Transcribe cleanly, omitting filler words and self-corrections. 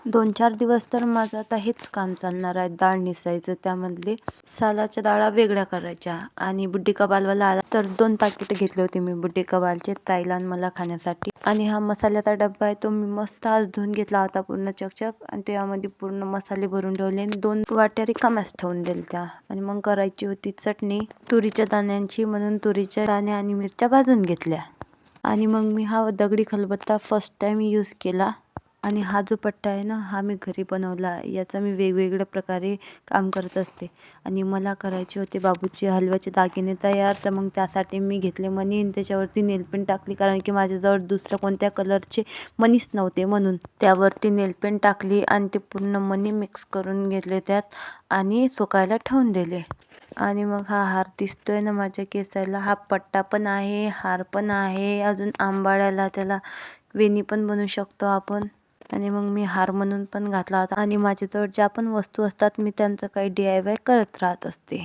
2-4 दिवस तर माझं आता हेच काम चालणार आहे. डाळ निसायचं, त्यामधले सालाच्या डाळा वेगळ्या करायच्या. आणि बुड्डी कबालवाला आला तर 2 पाकिटं घेतले होते मी बुड्डी कबालचे, ताईला आणि मला खाण्यासाठी. आणि हा मसाल्याचा डब्बा आहे, तो मी मस्त आज धुवून घेतला होता पूर्ण चकचक. आणि त्यामध्ये पूर्ण मसाले भरून ठेवले आणि 2 वाट्या रिकाम्याच ठेवून दिल्या. आणि मग करायची होती चटणी तुरीच्या दाण्यांची, म्हणून तुरीच्या दाणे आणि मिरच्या भाजून घेतल्या. आणि मग मी हा दगडी खलबत्ता फर्स्ट टाइम यूज केला. आणि हा जो पट्टा आहे ना, हा मी घरी बनवला. याचा मी वेगवेगळ्या प्रकारे काम करत असते. आणि मला करायचे होते बाबूचे हलव्याचे दागिने तयार, तर मग त्यासाठी मी घेतले मणी आणि त्याच्यावरती नेलपेंट टाकली, कारण की माझ्याजवळ दुसऱ्या कोणत्या कलरचे मणीच नव्हते. म्हणून त्यावरती नेलपेंट टाकली आणि ते पूर्ण मणी मिक्स करून घेतले त्यात आणि सुकायला ठेवून दिले. आणि मग हा हार दिसतोय ना माझ्या केसाला, हा पट्टा पण आहे, हार पण आहे. अजून आंबाड्याला त्याला वेणी पण बनवू शकतो आपण. आणि मग मी हार म्हणून पण घातला होता. आणि माझ्याजवळ ज्या पण वस्तू असतात मी त्यांचं काही DIY करत राहत असते.